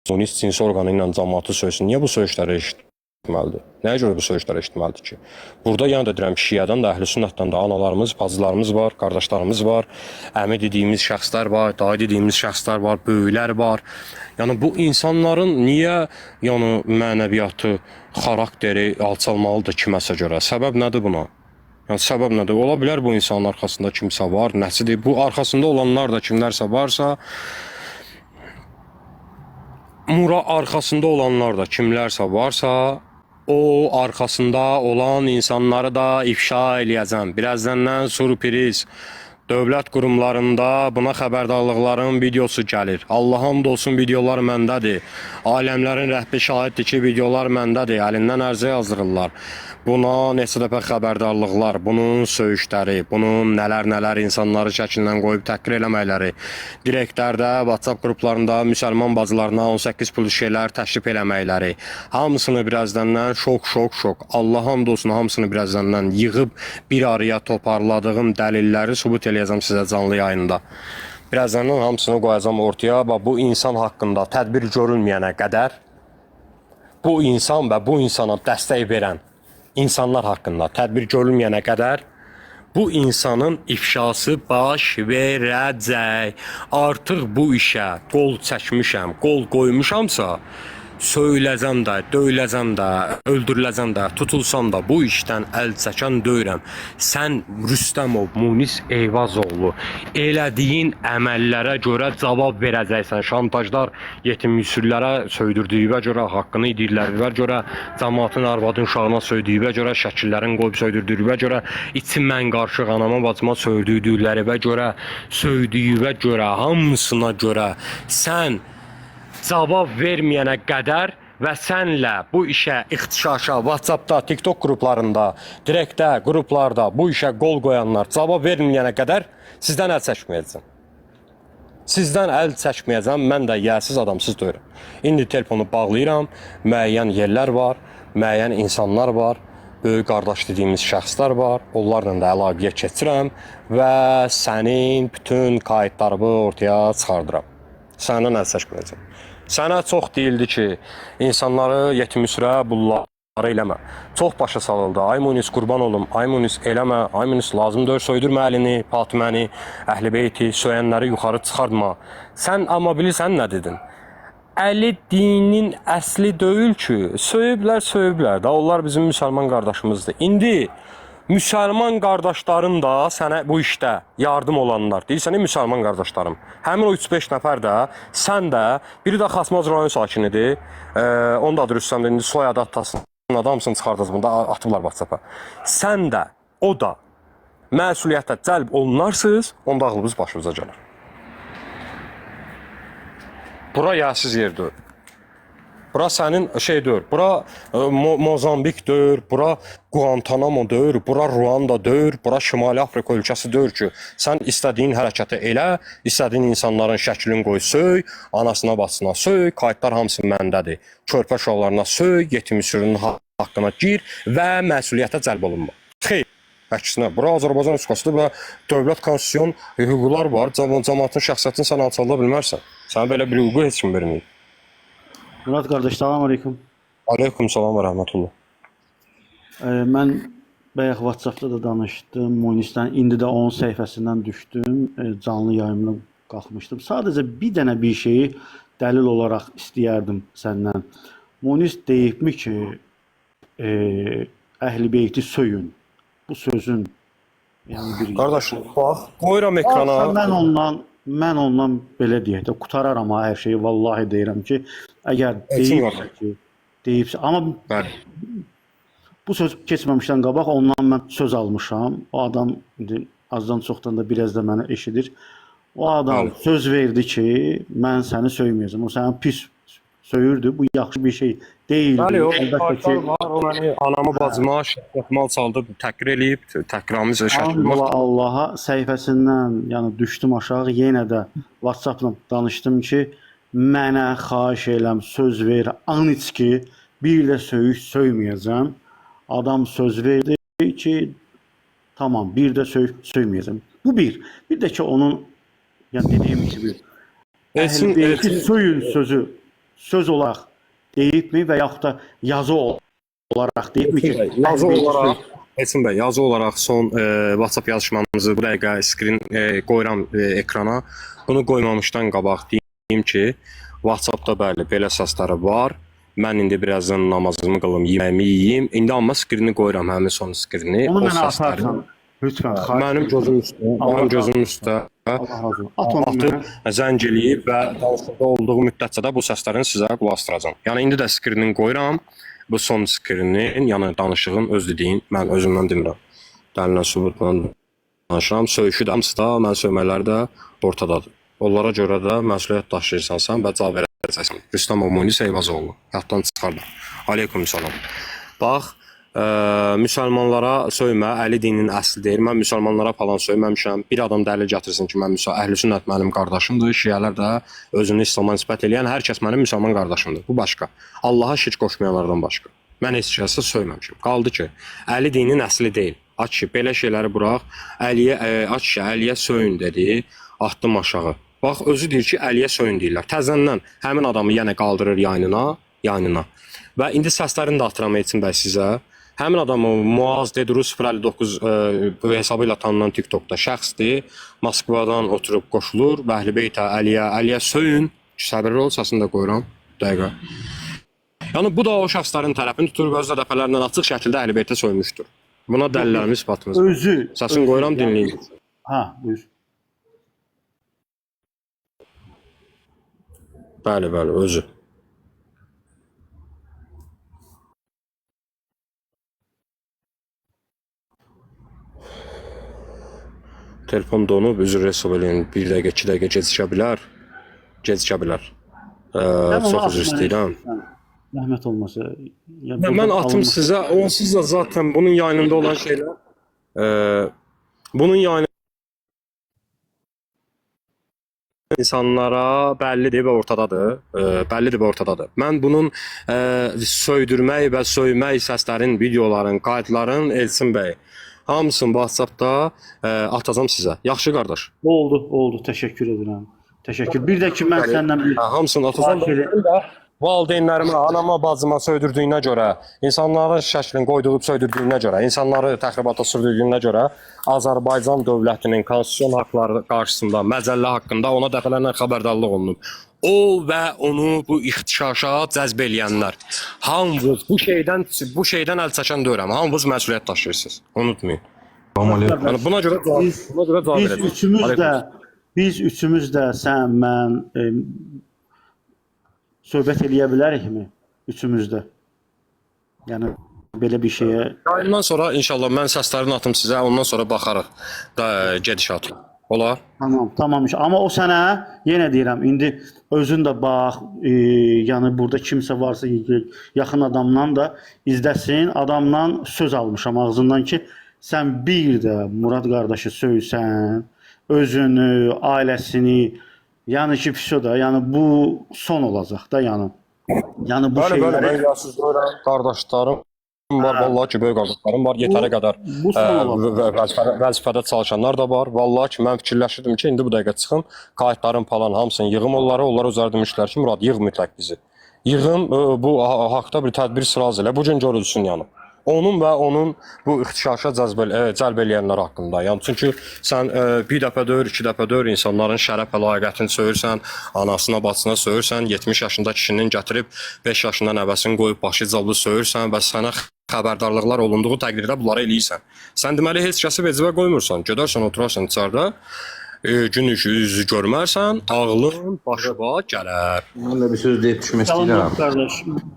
Zionist cinsi orqanı ilə cəmaatı söysün. Niyə bu söyüşləri eşitməlidir? Nəyə görə bu söyüşləri eşitməlidir ki? Burada yenə də deyirəm, şiədən də, əhl-i sünnətdən də analarımız, bacılarımız var, qardaşlarımız var, əmi dediyimiz şəxslər var, dayı dediyimiz şəxslər var, böyüklər var. Yəni bu insanların niyə yəni mənəviyyatı, xarakteri alçalmalıdır kiməsə görə? Səbəb nədir buna? Yəni səbəb nədir? Ola bilər bu insanın arxasında kimsə var, nəsidir? Bu arxasında olanlar da kimlərsə varsa, arxasında olanlar da kimlərsə varsa, o arxasında olan insanları da ifşa eləyəcəm. Birazdan sürpriz dövlət qurumlarında buna xəbərdarlıqların videosu gəlir. Allah hamd olsun videolar məndədir. Aləmlərin rəhbi şahiddir ki, videolar məndədir. Əlindən ərizə yazdırırlar. Buna neçə dəfə xəbərdarlıqlar, bunun söyüşləri, bunun nələr insanları şəklindən qoyub təhqir eləməkləri, direktlərdə, WhatsApp qruplarında müsəlman bacılarına 18 plus şeylər təşrif eləməkləri, hamısını birazdan şok. Allah hamd olsun hamısını birazdan yığıb bir araya toparladığım dəlilləri sübut eləyəcəm sizə canlı yayında. Birazdan hamısını qoyacam ortaya və bu insan haqqında tədbir görülməyənə qədər, bu insan və bu insana dəstək verən insanlar haqqında tədbir görülməyənə qədər bu insanın ifşası baş verəcək. Artıq bu işə qol çəkmişəm, qol qoymuşamsa, söyləcəm də, döyüləcəm də, öldürüləcəm də, tutulsam da bu işdən əl çəkən deyirəm. Sən Rüstəmov, Munis Eyvazoğlu, elədiyin əməllərə görə cavab verəcəksən. Şantajlar yetimüsürlərə söydürdüyüvə görə, haqqını idirlərə görə, cəmaatın arvadın uşağına söydüyüvə görə, şəkillərin qoyub söydürdüyüvə görə, içim mən qarşı anama bacıma söydürdüklərə görə, hamısına görə sən cavab verməyənə qədər və sənlə bu işə ixtişaşa, WhatsAppda, TikTok qruplarında, direktdə, qruplarda bu işə qol qoyanlar cavab verməyənə qədər sizdən əl çəkməyəcəm. Sizdən əl çəkməyəcəm, mən də yəsiz adamsız deyirəm. İndi telefonu bağlayıram, müəyyən yerlər var, müəyyən insanlar var, böyük qardaş dediyimiz şəxslər var, onlarla da əlaqəyə keçirəm və sənin bütün kayıtlarını ortaya çıxardıram. Səndən əl çəkməyəcəm. Sənə çox deyildi ki, insanları yetimüsürə bunları eləmə. Çox başa salıldı. Ay Munis qurban olum, ay Munis eləmə, ay Munis lazımdır, söydürmə əlini, Fatiməni, Əhl-i-Beyti, söyənləri yuxarı çıxartma. Sən amma bilirsən nə dedin? Əli dinin əsli deyil ki, söyüblər da, onlar bizim müsəlman qardaşımızdır. İndi müsəlman qardaşların da sənə bu işdə yardım olanlar, deyirsən müsəlman qardaşlarım. Həmin o 3-5 nəfər də, sən də, biri də Xasmaz rayon sakinidir, onu da adı Rüstəmdir, indi soyadı atasının adamsını çıxardınız, bunda atıblar WhatsApp-a. Sən də, o da məsuliyyətə cəlb olunarsınız, onda ağlımız başımıza gəlir. Bura yəsiz yerdir. Bura sənin şeydir, bura Mozambikdir, bura Guantanamodur, bura Ruandadır, bura Şimali Afrika ölkəsidir ki, sən istədiyin hərəkəti elə, istədiyin insanların şəklini qoy, söy, anasına, bacısına söy, kayıtlar hamısı məndədir. Körpə uşaqlarına söy, yetimüsürünün haqqına gir və məsuliyyətə cəlb olunma. Xeyr, əksinə, bura Azərbaycan Respublikasıdır və dövlət konstitusiyon hüquqlar var, cəmaatın şəxsiyyətini sən alçalda bilmərsən. Sənə belə bir hüququ heç kim verməyib. Murat qardaş, salam aleyküm. Aleyküm salam və rəhmətullah. Mən bayaq WhatsAppda da danışdım, Munisdən, indi də onun səhifəsindən düşdüm, canlı yayımla qalxmışdım. Sadəcə bir dənə bir şeyi dəlil olaraq istəyərdim səndən. Munis deyibmi ki, Əhl-i-Beyti söyün. Bu sözün yəni bir... Qardaş, bax, qoyuram ekrana. Mən ondan belə deyək də, qutararam hər şeyi, vallahi deyirəm ki, əgər deyibsə, amma bu söz keçməmişdən qabaq ondan mən söz almışam. O adam azdan çoxdan da biraz da mənə eşidir. O adam söz verdi ki, mən səni söyməyəcəm. O səni pis söyürdü, bu yaxşı bir şey deyildi. Bəli, o kayıtlar var, o məni anamı, bacıma, şəhətmal saldı, təhqir eləyib, təhqiramiz şəkilmir. Allaha səhifəsindən yəni düşdüm aşağı, yenə də WhatsApp-la danışdım ki, mənə xahiş eləm, söz ver, an iç ki, bir də söyüş söyməyəcəm. Adam söz verdi ki, tamam, bir də söyməyəcəm. Bu bir. Bir də ki, onun, yəni dediyim kimi, Əhl-i-Beyti söyün sözü söz olaraq deyibmi və yaxud da yazı olaraq deyibmi ki, Yazı olaraq Esin bəy, yazı olaraq son WhatsApp yazışmamızı bu dəqiqə skrin qoyuram ekrana. Bunu qoymamışdan qabaq deyim ki, WhatsAppda bəli belə səsləri var. Mən indi birazdan namazımı qılım, yeməyimi yeyim. İndi amma skrini qoyuram, həmin son skrini. Onu mənə atarsan, lütfən. Mənim gözüm üstə, mənim gözüm üstə. Allah razı olsun. At onu Atıb, mənə. zəng eləyib və danışıqda olduğu müddətcə də bu səslərin sizə qulaq asdıracağam. Yəni indi də skrini qoyuram. Bu son skrinin, yəni danışığın öz dediyin, mən özümdən demirəm. Dəlillə sübutla danışıram. Söyüşü də hamısı da, mən söymələri də ortadadır. Onlara görə də məsuliyyət daşıyırsansan və cavab verəcəksən. Rüstəm Momunis Eyvazoğlu. Yaddan çıxardım. Aleyküm salam. Bax, müsəlmanlara söymə, Əli dininin əsli deyil. Mən müsəlmanlara falan söyməmişəm. Bir adam dəlil gətirsin ki, mən əhl-i sünnət mənim qardaşımdır. Şiələr də özünü İslama nisbət eləyən hər kəs mənim müsəlman qardaşımdır. Bu başqa. Allaha şirk qoşmayanlardan başqa. Mən heç kəsə söyməmişəm. Qaldı ki, Əli dininin əsli deyil. Aç ki, belə şeyləri burax. Əliyə söyün dedi, atdım aşağı. Bax, özü deyir ki, Əliyə söyün deyirlər. Təzəndən həmin adamı yenə qaldırır yanına. Və indi səslərini də atıram Elçin bəy sizə. Həmin adamı Muaz Dedru 059 hesabı ilə tanınan TikTokda şəxsdir. Moskvadan oturub qoşulur. Bəhlibeytə Əliyə söyün. Səbirli ol, səsini də qoyuram. Dəqiqə. Yəni bu da o şəxslərin tərəfini tutur və özü də dəfələrlə açıq şəkildə Əhlibeytə söymüşdür. Buna dəlillərimiz isbatımız var. Özü. Səsini qoyuram, dinləyin. Ha, buyur. Bəli, özü. Telefon donub, üzr hesab eləyin. 1 dəqiqə, 2 dəqiqə gecikə bilər. Çox üzr istəyirəm. Rəhmət olmasa. Mən atım sizə, onsuz da zaten bunun yayınında olan şeylər, bunun yayınında insanlara bəllidir və ortadadır. Mən bunun söydürmək və söymək səslərin, videoların, qaydların Elçin bəy, hamısını WhatsAppda atacağım sizə. Yaxşı qardaş. Oldu. Təşəkkür edirəm. Təşəkkür. Bir də ki, mən səndən bir... Hamısını atacağım. Valideynlərimə, anama, bacıma söydürdüyünə görə, insanların şəklini qoyduğub söydürdüyünə görə, insanları təxribata sürdüyünə görə Azərbaycan dövlətinin konstitusiyon haqları qarşısında, məcəllə haqqında ona dəfələrlə xəbərdarlıq olunub. O və onu bu ixtişaşa cəzb eləyənlər. Hamınız bu şeydən əl çəkən deyirəm. Hamınız məsuliyyət daşıyırsınız. Unutmayın. Yəni buna görə cavab verəcəm. Biz üçümüz də sən, mən söhbət eləyə bilərikmi? Üçümüz də. Yəni belə bir şeyə. Yayından sonra inşallah mən səslərini atım sizə, ondan sonra baxarıq da gedişat. Olar? Tamam. Amma o sənə yenə deyirəm, indi özün də bax, yəni burada kimsə varsa yaxın adamdan da izləsin. Adamdan söz almışam ağzından ki, sən bir də Murad qardaşı söysən, özünü, ailəsini, yəni ki, pis o da, yəni bu son olacaq da, yəni bu şeyləri... Bəli, yazsız deyirəm, qardaşlarım var, vallahi ki, böyük qardaşlarım var, yetərə qədər vəzifədə çalışanlar da var. Vallahi ki, mən fikirləşirdim ki, indi bu dəqiqə çıxım, qayıtlarım falan hamısını yığım onları özləri demişlər ki, Murad, yığ mütləq bizi. Yığım, bu haqda bir tədbir sıraz elə, bu gün görülsün yəni. Onun və onun bu ixtişaşa cəlb eləyənlər haqqında. Yəni çünki sən bir dəfə deyir, iki dəfə deyir, insanların şərəf əlaqətini söyürsən, anasına, bacısına söyürsən, 70 yaşında kişinin gətirib 5 yaşında nəvəsini qoyub başı callı söyürsən və sənə xəbərdarlıqlar olunduğu təqdirdə bunları eləyirsən. Sən deməli heç kəsi vecivə qoymursan. Gedərsən, oturarsan içəridə, gün yüzü görmərsən, ağlın başıva gələr. Mən də bir söz deyib düşmək istəyirəm. Qardaş,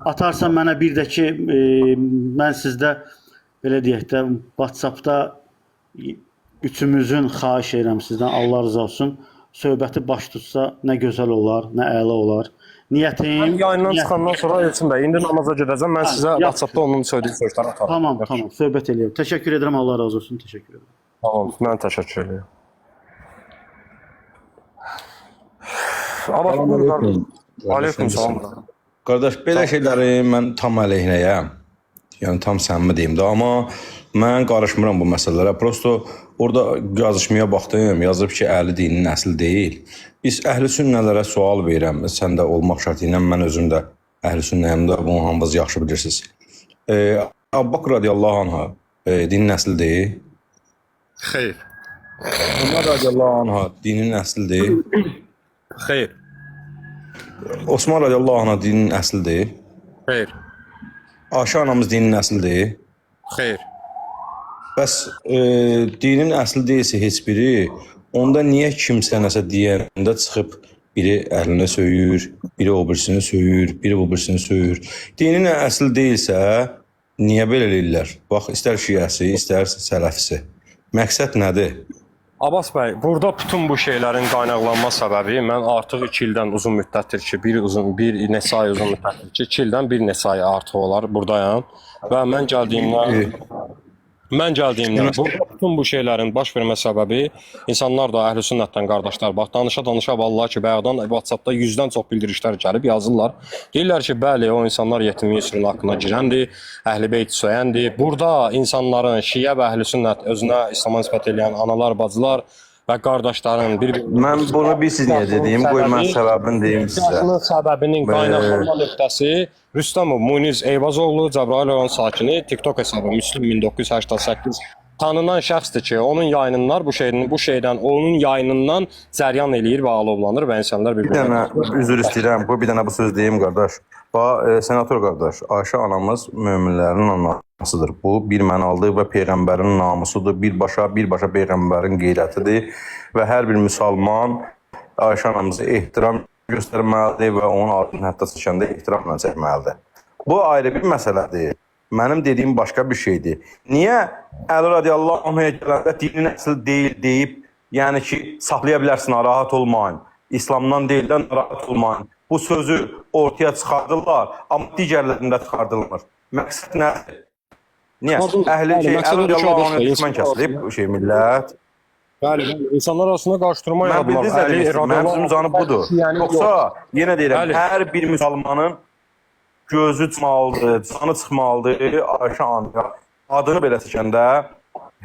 atarsan mənə bir də ki, mən sizdə belə deyək də WhatsAppda üçümüzün xahiş edirəm sizdən, Allah rızası olsun, söhbəti baş tutsa nə gözəl olar, nə əla olar. Niyyətim... Yayından çıxandan sonra Elçin bəy, indi namaza gedəcəm, mən sizə WhatsAppda onun söylediyi sözləri atarım. Tamam, söhbət eləyəm. Təşəkkür edirəm, Allah razı olsun, təşəkkür edirəm. Tamam, mən təşəkkür edirəm. Aleyküm salam. Qardaş, belə şeyləri mən tam əleyhinəyəm. Yəni tam səmimi deyim də, amma mən qarışmıram bu məsələlərə. Prosto orada yazışmaya baxdım, yazıb ki, əhli dinin əsl deyil. Biz əhli sünnələrə sual verirəm. Sən də olmaq şərti ilə mən özüm də əhli sünnəyəm də, bunu hamınız yaxşı bilirsiniz. Əbu Bakr radiyallahu anha dinin əsli deyil. Xeyr. Ömər radiyallahu anha dinin əsli deyil. Xeyr. Osman radiyallahu anha dinin əsli deyil. Xeyr. Ayşə anamız dinin əsli deyil. Xeyr. Bəs dinin əsli deyilsə heç biri, onda niyə kimsə nəsə deyəndə çıxıb biri əhlinə söyür, biri o birisini söyür, biri o birisini söyür. Dinin əsli deyilsə, niyə belə eləyirlər? Bax, istər şiəsi, istər sələfisi. Məqsəd nədir? Abbas bəy, burada bütün bu şeylərin qaynaqlanma səbəbi mən artıq 2 ildən uzun müddətdir ki, bir neçə ay uzun müddətdir ki, 2 ildən bir neçə ay artıq olar buradayam və mən gəldiyimdən burada bütün bu şeylərin baş vermə səbəbi insanlar da əhl-i sünnətdən qardaşlar bax danışa vallahi ki, bayaqdan WhatsApp-da 100-dən çox bildirişlər gəlib yazırlar. Deyirlər ki, bəli, o insanlar yetimlik sürün haqqına girəndir, əhl-i beyt söyəndir. Burada insanların şiə və əhl-i sünnət özünə İslama nisbət edən analar, bacılar və qardaşların Mən bunu siz niyə dediyim, qoy mən səbəbini deyim sizə. Səbəbinin qaynaqlanma nöqtəsi Rüstəmov Muniz Eyvazoğlu, Cəbrayıl rayon sakini, TikTok hesabı Müslüm 1988 tanınan şəxsdir ki, onun yayınlar bu şeydən onun yayınından cəryan eləyir və alovlanır və insanlar Bir dənə üzr istəyirəm, bir dənə bu söz deyim qardaş. Senator qardaş, Ayşə anamız möminlərin anasıdır. Bu bir mənalı və peyğəmbərin namusudur. Birbaşa peyğəmbərin qeyrətidir və hər bir müsəlman Ayşə anamıza ehtiram göstərməlidir və onun adını hətta seçəndə ehtiramla çəkməlidir. Bu ayrı bir məsələdir. Mənim dediyim başqa bir şeydir. Niyə Əli radiyallahu anh'a gələndə dinin əsl deyil deyib, yəni ki, saxlaya bilərsin, narahat olmayın. İslamdan deyil də narahat olmayın. Bu sözü ortaya çıxardırlar, amma digərlərində çıxardılmır. Məqsəd nədir? Niyə? Əli radiyallahu anh'a düşmən kəsilib millət. Bəli, insanlar arasında qarşıdurma yaradılır. Mənim canı budur. Yoxsa, yenə deyirəm, hər bir müsəlmanın gözü çıxmalıdır, canı çıxmalıdır, Ayşə anh'a adını belə çəkəndə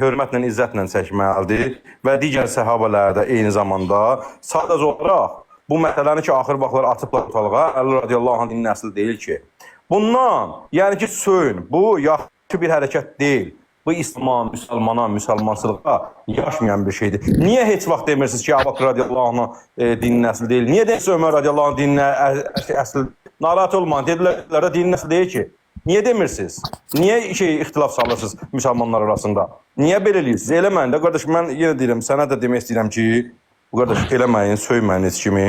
hörmətlə, izzətlə çəkməlidir və digər səhabələr də eyni zamanda sadəcə olaraq bu məsələni ki, axır vaxtlar atıblar ortalığa, Əli radiyallahu anh dinin əsli deyil ki. Bundan, yəni ki, söyün, bu yaxşı bir hərəkət deyil. Bu İslam'a, müsəlmana, müsəlmansılığa yaşmayan bir şeydir. Niyə heç vaxt demirsiniz ki, Əbu Bakr radiyallahu anh dinin əsli deyil? Niyə deyirsiniz Ömər radiyallahu anh dinin əsli? Narahat olmayın, dedilər də dinin əsli deyil ki. Niyə demirsiniz? Niyə ixtilaf salırsınız müsəlmanlar arasında? Niyə belə eləyirsiniz? Eləməyin də, qardaş, mən yenə deyirəm, sənə də demək istəyirəm ki, bu qardaş, eləməyin, söyməyin heç kimi.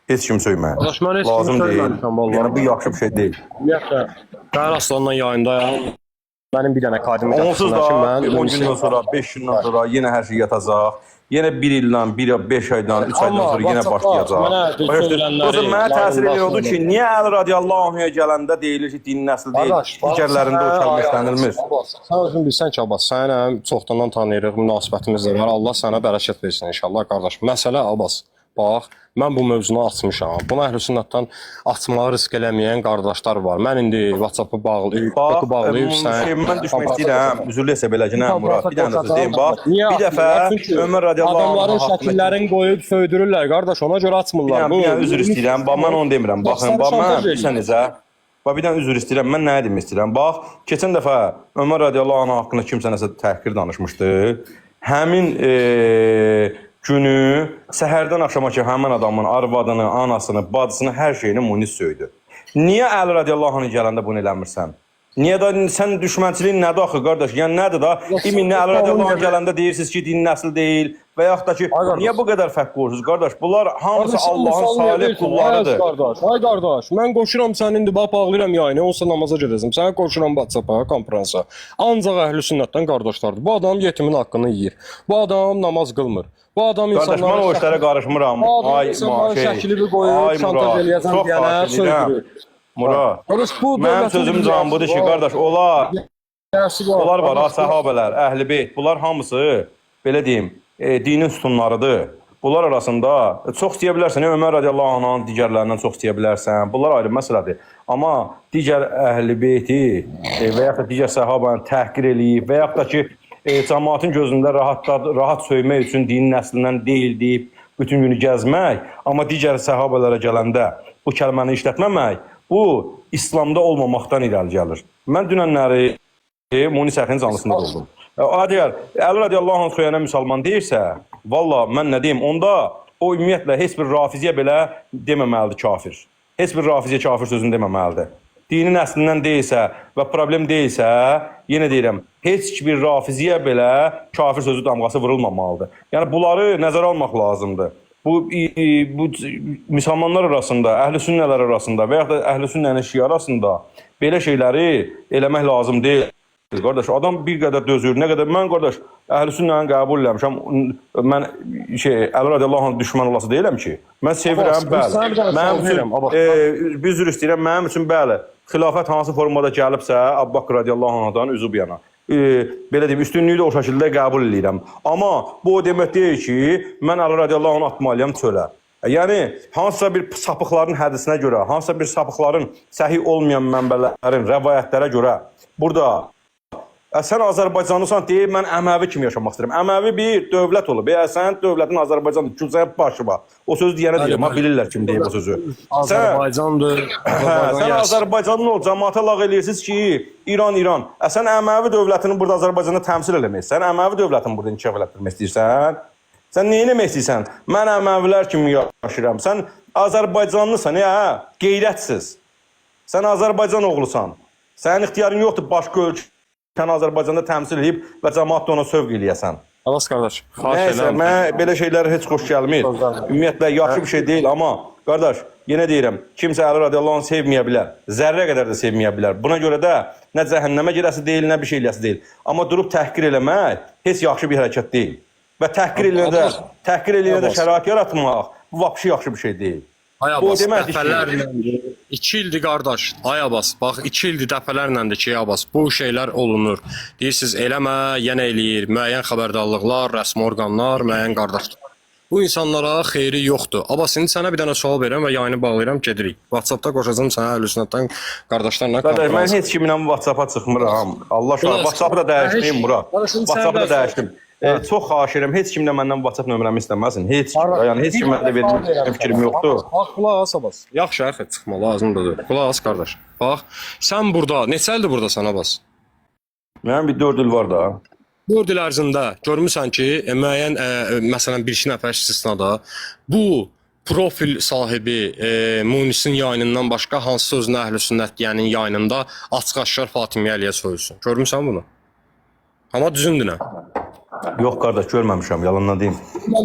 Heç kim söyməyin. Lazım deyil. Yəni, bu yaxşı bir şey deyil. Ümumiyyətlə, Qəhər Aslanla yayındayam. Mənim bir dənə kadimi onsuz da 10 gündən sonra, 5 gündən sonra yenə hər şey yatacaq. Yenə 1 ildən, 5 aydan, 3 aydan sonra yenə başlayacaq. O zaman mənə təsir edir odur ki, niyə Əli radiyallahu anh'a gələndə deyilir ki, dinin əsli deyil, digərlərində o kəlməşlənilmir? Sən özün bilsən ki, Abbas, sənə çoxdandan tanıyırıq, münasibətimiz də var. Allah sənə bərəkət versin inşallah, qardaş. Məsələ, Abbas, bax, mən bu mövzunu açmışam. Bunu əhl-i sünnətdən açmağı risk eləməyən qardaşlar var. Mən indi WhatsApp-ı bağlayıb, mən düşmək istəyirəm. Üzrlü hesab eləcənəm, Murad. Bir dənə söz deyim, bax. Bir dəfə Ömər radiyallahu anh adamların şəkillərini qoyub söydürürlər, qardaş, ona görə açmırlar. Bir dənə üzr istəyirəm, mən onu demirəm. Baxın, mən bilsən necə. Bir dənə üzr istəyirəm, mən nə demək istəyirəm? Bax, keçən dəfə Ömər radiyallahu anh haqqında kimsə nəsə təhqir danışmışdı. Həmin günü səhərdən axşama ki, həmin adamın arvadını, anasını, bacısını, hər şeyini Muniz söydü. Niyə Əli radiyallahu anh gələndə bunu eləmirsən? Niyə da sən düşmənçiliyin nədir axı, qardaş? Yəni nədir da? İminlə Əli radiyallahu anh gələndə deyirsiniz ki, dinin əsli deyil və yaxud da ki, niyə bu qədər fərq qoyursunuz, qardaş? Bunlar hamısı Allahın salih qullarıdır. Ay qardaş, mən qoşuram sənin indi bax bağlayıram yayını, olsa namaza gedəcəm. Sənə qoşuram WhatsApp-a, konferansa. Ancaq əhl-i sünnətdən qardaşlardır. Bu adam yetimin haqqını yeyir. Bu adam namaz qılmır. Bu adam insanlar... Qardaş, mən o işlərə qarışmıram. Ay, şəkili qoyub, şantaj eləyəcəm deyənə söydürür. Murad, mənim sözüm can budur ki, qardaş, onlar var, səhabələr, əhl-i beyt, bunlar hamısı, belə deyim, dinin sütunlarıdır. Bunlar arasında çox istəyə bilərsən, Ömər radiyallahu anh'ın digərlərindən çox istəyə bilərsən. Bunlar ayrı məsələdir. Amma digər əhl-i beyti və yaxud da digər səhabanı təhqir eləyib və yaxud da ki, cəmaatın gözündə rahat söymək üçün dinin əslindən deyil deyib bütün günü gəzmək, amma digər səhabələrə gələndə bu kəlməni işlətməmək, bu İslamda olmamaqdan irəli gəlir. Mən dünənləri Munis Əxinin canlısında oldum. Əgər Əli radiyallahu anh söyənə müsəlman deyirsə, valla mən nə deyim, onda o ümumiyyətlə heç bir rafiziyyə belə deməməlidir kafir. Heç bir rafiziyyə kafir sözünü deməməlidir. Dinin əslindən deyilsə və problem deyilsə, yenə deyirəm, heç bir rafiziyyə belə kafir sözü damğası vurulmamalıdır. Yəni bunları nəzərə almaq lazımdır. Bu müsəlmanlar arasında, əhl-i sünnələr arasında və yaxud da əhl-i sünnənin şiə arasında belə şeyləri eləmək lazım deyil. Qardaş, adam bir qədər dözür, nə qədər mən qardaş əhl-i sünnəni qəbul eləmişəm. Mən Əli radiyallahu anh düşmən olası deyiləm ki. Mən sevirəm, bəli. Mənim üçün bir üzr istəyirəm, mənim üçün bəli. Xilafət hansı formada gəlibsə, Əbu Bakr radiyallahu anh'dan üzü bu yana. Belə deyim, üstünlüyü də o şəkildə qəbul edirəm. Amma bu o demək deyil ki, mən Əli radiyallahu anh atmalıyam çölə. Yəni, hansısa bir sapıqların hədisinə görə, hansısa bir sapıqların səhih olmayan mənbələrin, rəvayətlərə görə burada sən Azərbaycanlısan deyib, mən Əməvi kimi yaşamaq istəyirəm. Əməvi bir dövlət olub. Sən dövlətin Azərbaycanlı, Gülzəyib başı var. O sözü deyənə deyirəm, bilirlər kim deyib o sözü. Azərbaycandır. Sən Azərbaycanlı ol, cəmaata lağ eləyirsiniz ki, İran. Sən Əməvi dövlətini burada Azərbaycanda təmsil eləməksən. Sən Əməvi dövlətini burada inkişaf elətdirmək istəyirsən. Sən nə eləmək istəyirsən? Mən Əməvilər kimi yaşayıram. Sən Azərbaycanlısan, qeyrətsiz. Sən Azərbaycan oğlusan. Sənin ixtiyarın yoxdur başqa ölkə. Sən Azərbaycanda təmsil edib və cəmaat da ona sövq eləyəsən. Abbas qardaş, nəysə, mən belə şeylər heç xoş gəlmir. Ümumiyyətlə, yaxşı bir şey deyil, amma qardaş, yenə deyirəm, kimsə Əli radiyallahu anh sevməyə bilər, zərrə qədər də sevməyə bilər. Buna görə də nə cəhənnəmə girəsi deyil, nə bir şey eləsi deyil. Amma durub təhqir eləmək heç yaxşı bir hərəkət deyil. Və təhqir eləyənə də şərait yaratmaq, bu vapşı yaxşı bir şey deyil. Ay Abbas, dəfələrlə 2 ildir qardaş. Ay Abbas, bax 2 ildir dəfələrləndir ki, Abbas, bu şeylər olunur. Deyirsiniz, eləmə, yenə eləyir. Müəyyən xəbərdarlıqlar, rəsmi orqanlar, müəyyən qardaşlar. Bu insanlara xeyri yoxdur. Abbas, indi sənə bir dənə sual verirəm və yayını bağlayıram, gedirik. WhatsApp-da qoşacağım sənə Əhlüsünnətdən qardaşlarla konfrans. Mən heç kiminlə WhatsApp-a çıxmıram. Allah şahid, WhatsApp-ı da dəyişdim, Murat. WhatsApp-ı da dəyişdim. Çox xahiş edirəm, heç kimlə məndən WhatsApp nömrəmi istəməsin. Heç kimlə də verilmiş fikrim yoxdur. Bax, qulaq as Abbas. Yaxşı, axı çıxma, lazım da deyil. Qulaq as qardaş. Bax, sən burada, neçə ildir buradasan Abbas? Mənim bir 4 il var da. 4 il ərzində görmüsən ki, müəyyən, məsələn, bir-iki nəfər istisnada bu profil sahibi Munisin yayınından başqa hansı sözünə Əhlüsünnət deyənin yayınında açıq-aşkar Fatimiyyə Əliyə soyulsun. Görmüsən bunu? Amma düzündür nə? Yox qardaş, görməmişəm, yalandan deyim.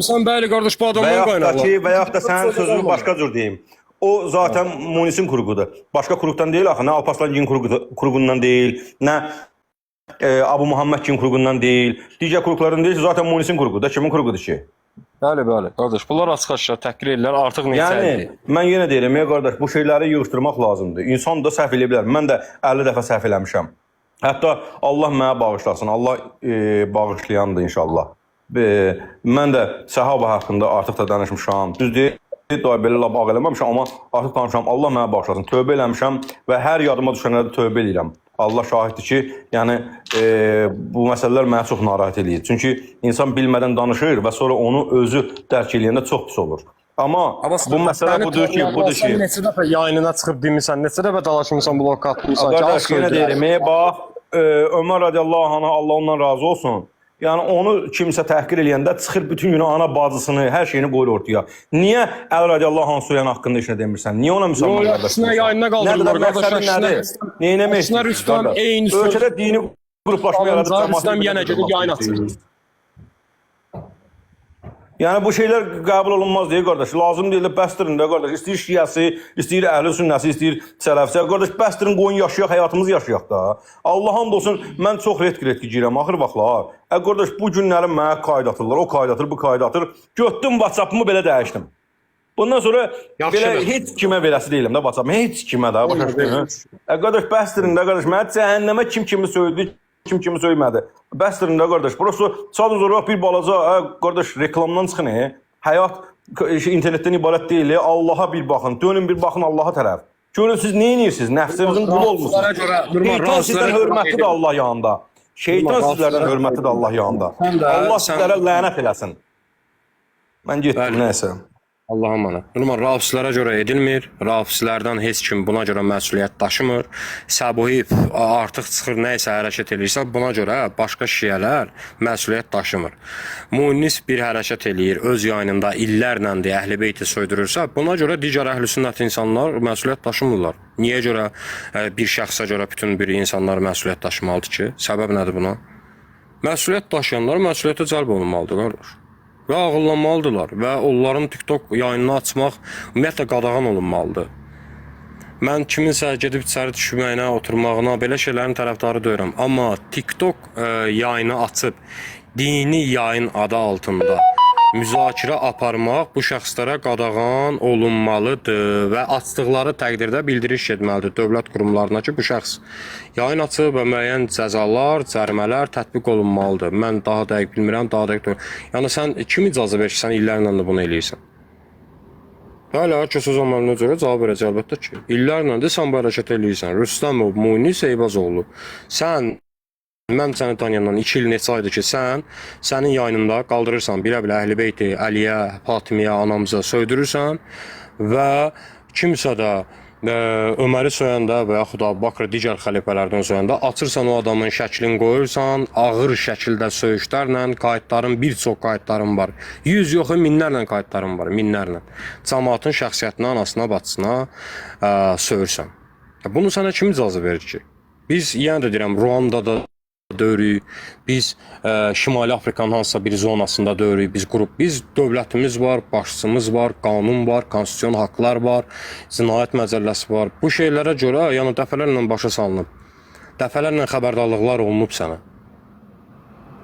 Sən bəli qardaş, bu adamdan qaynaqlar. Və yaxud da sənin sözünü başqa cür deyim. O zaten Munisin kuruqudur. Başqa kuruqdan deyil axı, nə Alparslan kuruqundan deyil, nə Abu Muhammed kuruqundan deyil. Digər kuruqlardan deyil, zaten Munisin kuruqudur. Kimin kuruqudur ki? Bəli, qardaş. Bunlar açıq-aşkar təhqir edirlər, artıq neçədir? Yəni, mən yenə deyirəm, qardaş, bu şeyləri yığışdırmaq lazımdır. İnsan da səhv eləyə bilər. Mən də 50 dəfə səhv eləmişəm. Hətta Allah mənə bağışlasın, Allah bağışlayandır inşallah. Mən də səhaba haqqında artıq da danışmışam. Düz deyil, belə lab ağ eləməmişəm, amma artıq danışmışam. Allah mənə bağışlasın, tövbə eləmişəm və hər yadıma düşənlərdə tövbə eləyirəm. Allah şahiddir ki, yəni bu məsələlər mənə çox narahat eləyir. Çünki insan bilmədən danışır və sonra onu özü dərk eləyəndə çox pis olur. Amma bu məsələ budur ki, sən neçə dəfə yayınına çıxıb demirsən, neçə dəfə dalaşmısan, blok atmısan ki, qardaş, yenə deyirəm, bax, Ömər radiyallahu anh, Allah ondan razı olsun. Yəni onu kimsə təhqir eləyəndə çıxır bütün günü ana bacısını, hər şeyini qoyur ortaya. Niyə Əli radiyallahu anh soyan haqqında işinə demirsən? Niyə ona müsəlman qardaşsın? Yox, yayına qaldırırlar qardaşlar. Neyinə məqsəd? Rüstəm eyni söz. Ölkədə dini qruplaşma yaradıb. Rüstəm yenə gedib yayın açır. Yəni bu şeylər qəbul olunmaz deyə qardaş. Lazım deyil, bəstirin də qardaş. İstəyir şiəsi, istəyir əhl-i sünnəsi, istəyir sələfsə. Qardaş, bəstirin qoyun yaşayaq, həyatımızı yaşayaq da. Allah hamd olsun, mən çox retki girəm, axır vaxtlar. Qardaş, bu günləri mənə qayda atırlar, o qayda atır, bu qayda atır. Götdüm WhatsApp-ımı belə dəyişdim. Bundan sonra belə heç kimə verəsi deyiləm də WhatsApp-ımı, heç kimə də. Başa düşdünüz? Qardaş, bəstirin də qardaş, mənə cəhənnəmə kimi söydü, kim söymədi. Bəstirin də qardaş, burası sadəcə olaraq bir balaca qardaş reklamdan çıxın. Həyat internetdən ibarət deyil. Allaha bir baxın. Dönün bir baxın Allaha tərəf. Görün siz nə edirsiniz? Nəfsinizin qulu olmusunuz. Şeytan sizdən hörmətlidir Allah yanında. Şeytan sizlərdən hörmətlidir Allah yanında. Allah sizlərə lənət eləsin. Mən getdim, nəysə. Allah'a emanet. Normal rafislərə görə edilmir. Rafislərdən heç kim buna görə məsuliyyət daşımır. Səbuhi artıq çıxır nəysə hərəkət edirsə, buna görə başqa şiələr məsuliyyət daşımır. Munis bir hərəkət eləyir, öz yayınında illərlə də Əhl-i-Beyti söydürürsə, buna görə digər əhl-i-sünnət insanlar məsuliyyət daşımırlar. Niyə görə bir şəxsə görə bütün bir insanlar məsuliyyət daşımalıdır ki? Səbəb nədir buna? Məsuliyyət daşıyanlar məsuliyyətə cəlb olunmalıdır, qardaş. Və ağıllanmalıdırlar və onların TikTok yayınını açmaq ümumiyyətlə qadağan olunmalıdır. Mən kiminsə gedib içəri düşməyinə, oturmağına, belə şeylərin tərəfdarı deyirəm. Amma TikTok yayını açıb dini yayın adı altında müzakirə aparmaq bu şəxslərə qadağan olunmalıdır və açdıqları təqdirdə bildiriş etməlidir dövlət qurumlarına ki, bu şəxs yayın açıb və müəyyən cəzalar, cərimələr tətbiq olunmalıdır. Mən daha dəqiq bilmirəm, daha dəqiq deyirəm. Yəni sən kim icazə verir ki, sən illərlə də bunu eləyirsən? Hələ hər kəs o zamanına görə cavab verəcək əlbəttə ki, illərlə də sən bu hərəkət eləyirsən. Rüstəmov, Munis Eyvazoğlu, mən səni tanıyandan 2 il neçə aydır ki, sənin yayınında qaldırırsan, bilə-bilə Əhl-i-Beyti, Əliyə, Fatimiyə, anamıza söydürürsən və kimsə də Öməri söyəndə və yaxud da Bakır digər xəlifələrdən söyəndə açırsan o adamın şəklini qoyursan, ağır şəkildə söyüşlərlə, qayıtların, bir çox qayıtların var. 100 yox, minlərlə qayıtların var, minlərlə. Cəmaatın şəxsiyyətinə, anasına, bacısına söyürsən. Bunu sənə kim icazə verir ki? Biz, yenə də deyirəm, Ruandada döyürük, biz Şimali Afrikanın hansısa bir zonasında döyürük, biz dövlətimiz var, başçımız var, qanun var, konstitusiyon haqlar var, cinayət məcəlləsi var. Bu şeylərə görə yəni dəfələrlə başa salınıb, dəfələrlə xəbərdarlıqlar olunub sənə.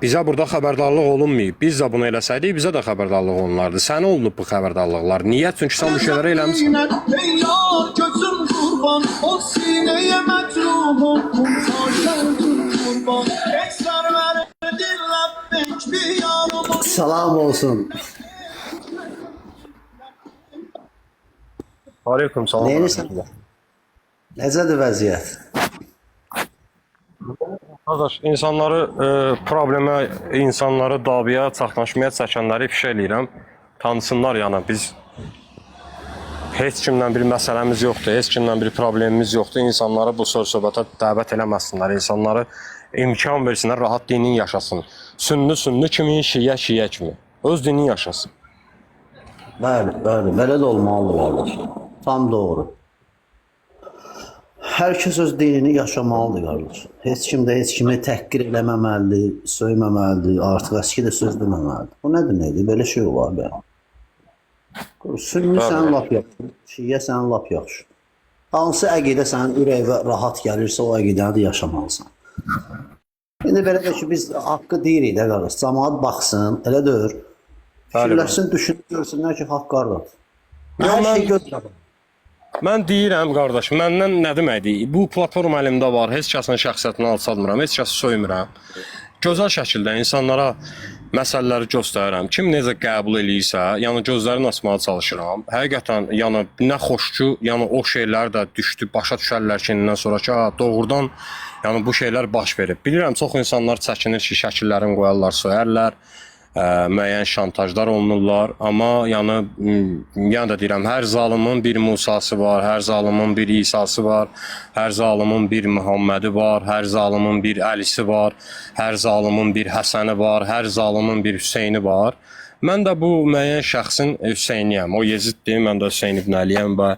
Bizə burada xəbərdarlıq olunmayıb. Biz də bunu eləsəydik, bizə də xəbərdarlıq olunardı. Sənə olunub bu xəbərdarlıqlar. Niyə? Çünki sən bu şeyləri eləmişsən. Salam olsun. Aleyküm salam. Neyirsən? Necədir vəziyyət? Qardaş, insanları problemə, insanları davaya, çaxnaşmaya çəkənləri ifşa eləyirəm. Tanısınlar yəni, biz heç kimlə bir məsələmiz yoxdur, heç kimlə bir problemimiz yoxdur. İnsanları bu söz-söhbətə dəvət eləməsinlər, insanları imkan versinlər, rahat dinin yaşasın. Sünni kimi, şiyə kimi. Öz dinin yaşasın. Bəli, belə də olmalıdır qardaş. Tam doğru. Hər kəs öz dinini yaşamalıdır qardaş. Heç kim də heç kimi təhqir eləməməlidir, söyməməlidir, artıq əski də söz deməməlidir. Bu nədir? Belə şey olar bəli. Sünni sənin lap yaxşı, şiyə sənin lap yaxşı. Hansı əqidə sənin ürəyinə rahat gəlirsə, o əqidəni də yaşamalısan. İndi belə də ki, biz haqqı deyirik də qardaş, cəmaat baxsın, elə deyir. Fikirləşsin, düşünüb görsünlər ki, haqq qardaş. Hər şey gözlədir. Mən deyirəm qardaş, məndən nə deməkdir? Bu platform əlimdə var, heç kəsin şəxsiyyətini alçalmıram, heç kəsi söymürəm. Gözəl şəkildə insanlara məsələləri göstərirəm. Kim necə qəbul eləyirsə, yəni gözlərini açmağa çalışıram. Həqiqətən, yəni nə xoş ki, yəni o şeylər də düşdü, başa düşərlər ki, indən sonra ki, doğrudan yəni bu şeylər baş verib. Bilirəm, çox insanlar çəkinir ki, şəkillərini qoyarlar, söyərlər. Müəyyən şantajlar olunurlar, amma yəni də deyirəm, hər zalımın bir Musası var, hər zalımın bir İsası var, hər zalımın bir Muhammədi var, hər zalımın bir Əlisi var, hər zalımın bir Həsəni var, hər zalımın bir Hüseyni var. Mən də bu müəyyən şəxsin Hüseyniyəm, o Yeziddir, mən də Hüseyn ibn Əliyəm və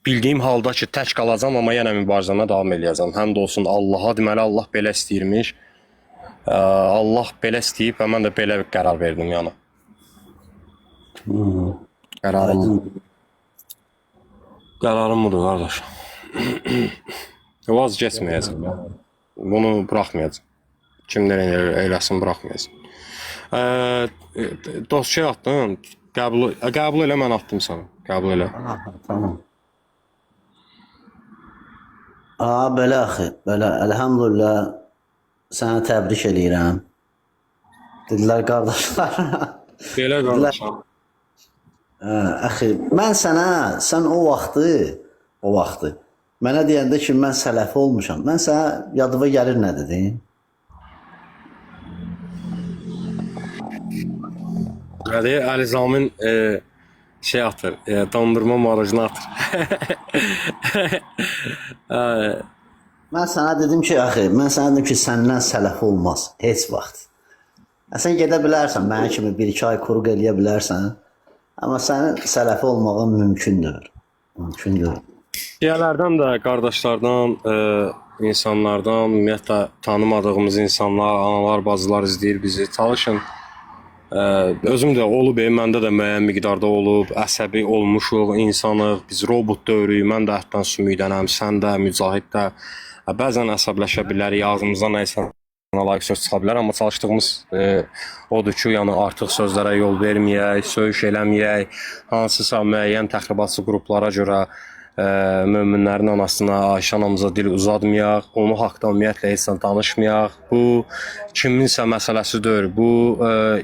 bildiyim halda ki, tək qalacam, amma yenə mübarizəmə davam eləyəcəm. Həm də olsun Allaha, deməli Allah belə istəyirmiş. Allah belə istəyib və mən də belə bir qərar verdim yəni. Qərarım budur qardaş. Vazgeçməyəcəm. Bunu buraxmayacam. Kimlər eləsin buraxmayacam. Dosya atdın, qəbul elə, mən atdım sana. Qəbul elə. Tamam. Belə axı, belə elhamdülillah. Sənə təbrik eləyirəm. Dedilər qardaşlar. Belə qardaşım. Axı, mən sən o vaxtı mənə deyəndə ki, mən sələfi olmuşam. Mən sənə yadıma gəlir nə dedim? Hadi Ali Zamin şey atır, dondurma marajını atır. Mən sənə dedim ki, səndən sələfi olmaz heç vaxt. Sən gedə bilərsən, mənə kimi 1-2 ay quruq eləyə bilərsən, amma sənin sələfi olmağın mümkündür. Mümkündür. Şiələrdən də, qardaşlardan, insanlardan, ümumiyyətlə tanımadığımız insanlar, analar, bacılar izləyir bizi. Çalışın. Özüm də olub, məndə də müəyyən miqdarda olub, əsəbi olmuşuq, insanıq, biz robot dövrüyük, mən də ətdən sümükdənəm, sən də, Mücahid də. Bəzən əsəbləşə bilərik, ağzımızdan nəysə layiq söz çıxa bilər, amma çalışdığımız odur ki, yəni artıq sözlərə yol verməyək, söyüş eləməyək, hansısa müəyyən təxribatçı qruplara görə möminlərin anasına, Ayşə anamıza dil uzatmayaq, onu haqda ümumiyyətlə heç danışmayaq. Bu kiminsə məsələsidir, bu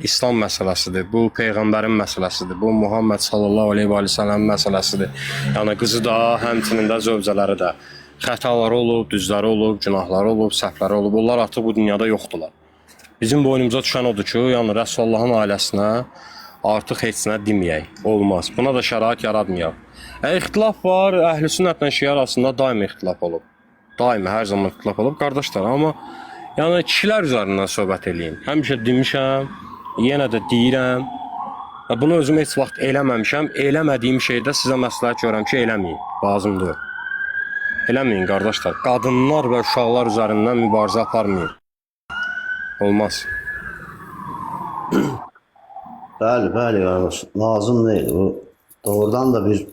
İslam məsələsidir, bu Peyğəmbərin məsələsidir, bu Muhammed sallallahu aleyhi və səlləm məsələsidir. Yəni qızı da, həmçinin də zövcələri də. Xətaları olub, düzləri olub, günahları olub, səhvləri olub. Onlar artıq bu dünyada yoxdular. Bizim boynumuza düşən odur ki, yəni Rəsulullahın ailəsinə artıq heç nə deməyək. Olmaz. Buna da şərait yaratmayaq. İxtilaf var, əhl-i sünnətlə şiə arasında daimi ixtilaf olub. Daimi, hər zaman ixtilaf olub, qardaşlar. Amma yəni kişilər üzərindən söhbət eləyim. Həmişə demişəm, yenə də deyirəm. Bunu özüm heç vaxt eləməmişəm. Eləmədiyim şeydə sizə məsləhət görürəm ki, eləməyin. Lazımdır. Eləməyin, qardaşlar. Qadınlar və uşaqlar üzərindən mübarizə aparmayın. Olmaz. Bəli, qardaş, lazım deyil. Bu doğrudan da bir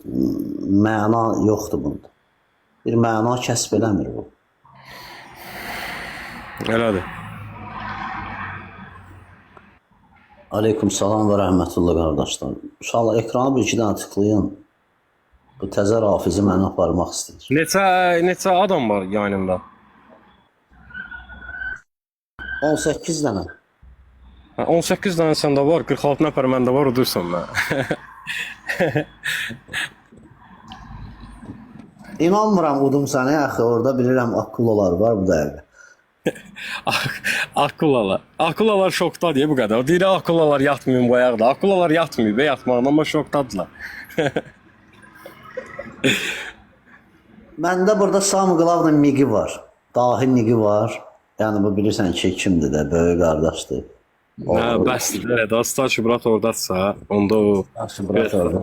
məna yoxdur bunda. Bir məna kəsb eləmir bu. Elədir. Aleyküm salam və rəhmətullah qardaşlar. İnşallah ekranı bir iki dənə tıklayın. Bu təzə Rafizi mənə aparmaq istəyir. Neçə adam var yayınında? 18 dənə. 18 dənə səndə var, 46 nəfər məndə var, udursan mən. İnanmıram udum səni, axı orada bilirəm akulalar var bu dəqiqə. Akulalar. Akulalar şokda deyə bu qədər. O deyir akulalar yatmıyor bu ayaqda. Akulalar yatmıyor və yatmağın, amma şokdadılar. Məndə burada Sami Qılavla Migi var. Dahi Migi var. Yəni bu bilirsən ki, kimdir də, böyük qardaşdır. Bəsdir. Dastan Şübrat oradadsa, onda o... Şübrat orada.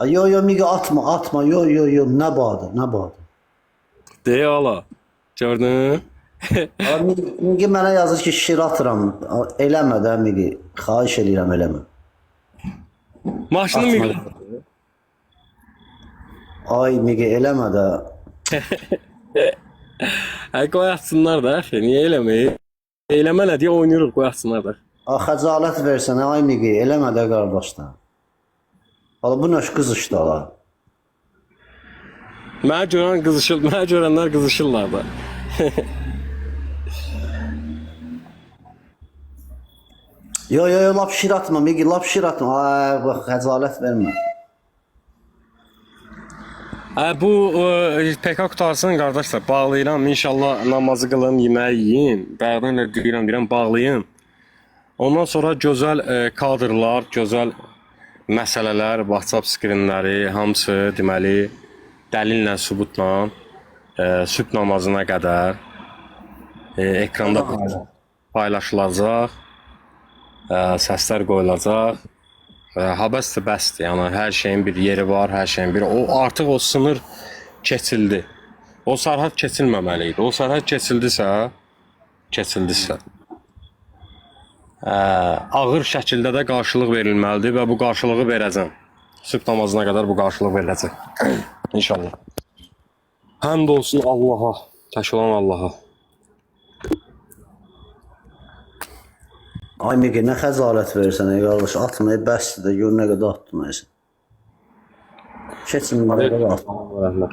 Yo, Migi atma. Yo, nə badı. Deyə ala. Gördün? Migi mənə yazır ki, şir atıram. Eləmə də Migi. Xahiş edirəm, eləmə. Maşını Migi. Ay Migi, eləmə də. Qoy atsınlar da, niyə eləməyik? Eləmə nə deyə oynayırıq, qoy atsınlar da. Xəcalət versən, ay Migi, eləmə də qardaşlar. Hala bu nöş qızışdı hala. Mənə görənlər qızışırlar da. Yo, lap şir atma Migi, lap şir atma. Ay, bax, xəcalət vermə. Bu PK qutarsın qardaşlar, bağlayıram. İnşallah namazı qılın, yeməyi yiyin. Bəzən də deyirəm, bağlayın. Ondan sonra gözəl kadrlar, gözəl məsələlər, WhatsApp skrinləri, hamısı deməli dəlillə, sübutla sübh namazına qədər ekranda paylaşılacaq, səslər qoyulacaq. Həbəsdir, bəsdir. Yəni hər şeyin bir yeri var, hər şeyin bir. O artıq o sınır keçildi. O sərhəd keçilməməli idi. O sərhəd keçildisə, ağır şəkildə də qarşılıq verilməlidir və bu qarşılığı verəcəm. Sübh namazına qədər bu qarşılıq veriləcək. İnşallah. Həmd olsun Allaha, tək olan Allaha. Ay Migi, nə xəcalət verirsən, qardaş, atmayı bəsdir də, gör nə qədər atmayırsan. Keçin, nə qədər atmayı.